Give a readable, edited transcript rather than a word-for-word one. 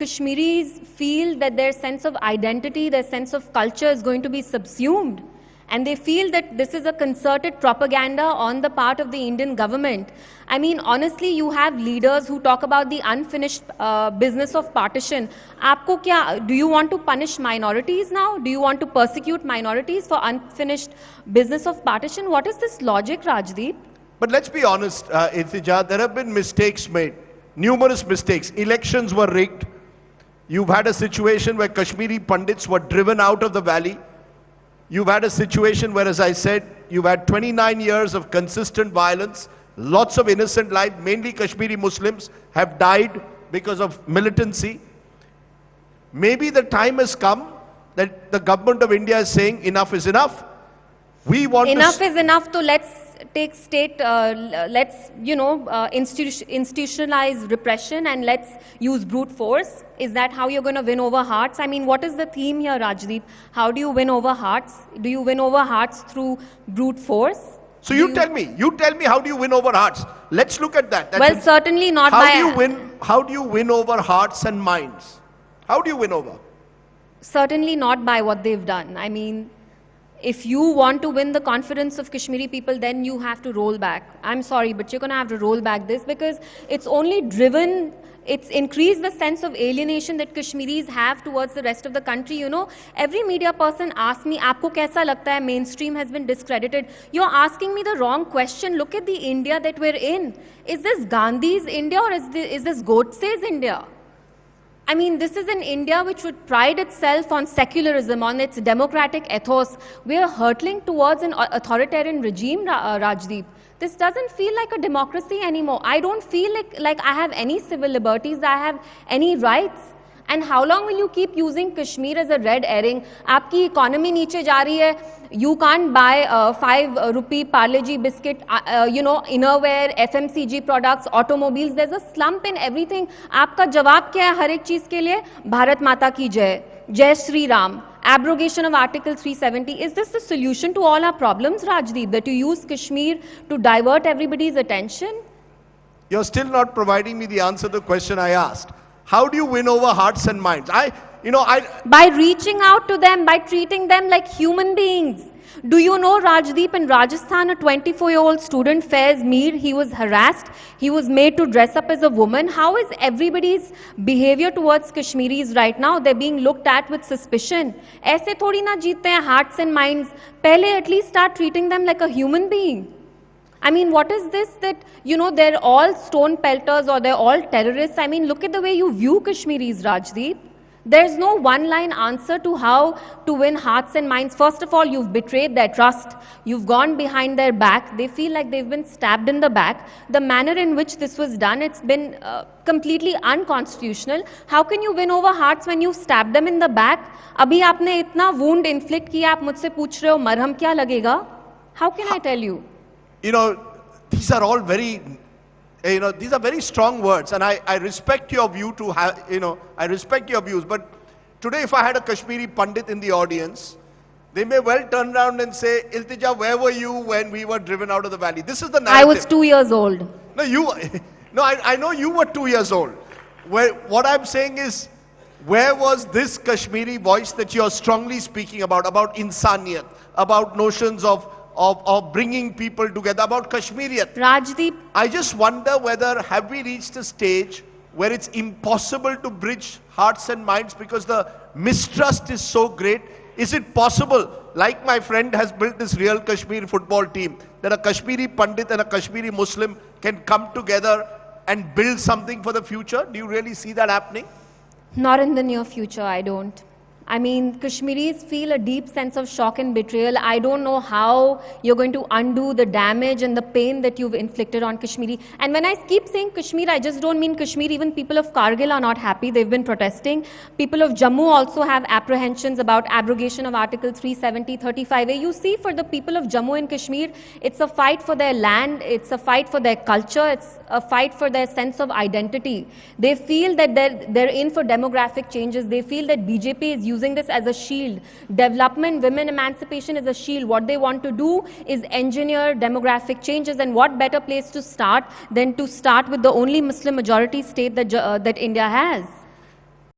Kashmiris feel that their sense of identity, their sense of culture is going to be subsumed. And they feel that this is a concerted propaganda on the part of the Indian government. I mean, honestly, you have leaders who talk about the unfinished business of partition. Aapko kya, do you want to punish minorities now? Do you want to persecute minorities for unfinished business of partition? What is this logic, Rajdeep? But let's be honest, Iltija, there have been mistakes made, numerous mistakes. Elections were rigged. You've had a situation where Kashmiri Pandits were driven out of the valley. You've had a situation where, as I said, you've had 29 years of consistent violence. Lots of innocent lives, mainly Kashmiri Muslims, have died because of militancy. Maybe the time has come that the government of India is saying enough is enough. We want enough is enough, so let's take state, let's, institutionalize repression and let's use brute force. Is that how you're going to win over hearts? I mean, what is the theme here, Rajdeep? How do you win over hearts? Do you win over hearts through brute force? So you tell me, how do you win over hearts? Let's look at that. Well, certainly not how by... How do you win over hearts and minds? How do you win over? Certainly not by what they've done. I mean, if you want to win the confidence of Kashmiri people, then you have to roll back. I'm sorry, but you're going to have to roll back this, because it's only driven, it's increased the sense of alienation that Kashmiris have towards the rest of the country. You know, every media person asks me, "Aapko kaisa lagta hai? Mainstream has been discredited." You're asking me the wrong question. Look at the India that we're in. Is this Gandhi's India or is this Godse's India? I mean, this is an India which would pride itself on secularism, on its democratic ethos. We are hurtling towards an authoritarian regime, Rajdeep. This doesn't feel like a democracy anymore. I don't feel like I have any civil liberties, I have any rights. And how long will you keep using Kashmir as a red herring? Aapki economy niche ja rahi hai. You can't buy 5 rupee Parle-G biscuit, innerwear, FMCG products, automobiles. There's a slump in everything. Aapka jawab kya hai har ek cheez ke liye? Bharat Mata ki jai. Jai Shri Ram. Abrogation of Article 370. Is this the solution to all our problems, Rajdeep? That you use Kashmir to divert everybody's attention? You're still not providing me the answer to the question I asked. How do you win over hearts and minds? By reaching out to them, by treating them like human beings. Do you know, Rajdeep, in Rajasthan, a 24-year-old student, Faiz Mir, he was harassed. He was made to dress up as a woman. How is everybody's behavior towards Kashmiris right now? They're being looked at with suspicion. Aise thodi na jeete hain hearts and minds. Pehle at least start treating them like a human being. I mean, what is this that, they're all stone pelters or they're all terrorists? I mean, look at the way you view Kashmiris, Rajdeep. There's no one-line answer to how to win hearts and minds. First of all, you've betrayed their trust. You've gone behind their back. They feel like they've been stabbed in the back. The manner in which this was done, it's been completely unconstitutional. How can you win over hearts when you stab them in the back? Abhi aapne itna wound inflict kiya, aap mujhse pooch rahe ho, marham kya lagega? How can I tell you? These are all very, these are very strong words, and I respect your view to have, I respect your views. But today, if I had a Kashmiri Pandit in the audience, they may well turn around and say, "Iltija, where were you when we were driven out of the valley?" This is the narrative. I was 2 years old. I know you were 2 years old. What I'm saying is, where was this Kashmiri voice that you're strongly speaking about insaniyat, about notions of bringing people together, about Kashmiriyat? Rajdeep. I just wonder whether have we reached a stage where it's impossible to bridge hearts and minds because the mistrust is so great? Is it possible, like my friend has built this Real Kashmir football team, that a Kashmiri Pandit and a Kashmiri Muslim can come together and build something for the future? Do you really see that happening? Not in the near future, I don't. I mean, Kashmiris feel a deep sense of shock and betrayal. I don't know how you're going to undo the damage and the pain that you've inflicted on Kashmiri. And when I keep saying Kashmir, I just don't mean Kashmir. Even people of Kargil are not happy. They've been protesting. People of Jammu also have apprehensions about abrogation of Article 370, 35A. You see, for the people of Jammu and Kashmir, it's a fight for their land. It's a fight for their culture. It's a fight for their sense of identity. They feel that they're in for demographic changes. They feel that BJP is using this as a shield. Development, women emancipation is a shield. What they want to do is engineer demographic changes, and what better place to start than to start with the only Muslim majority state that India has.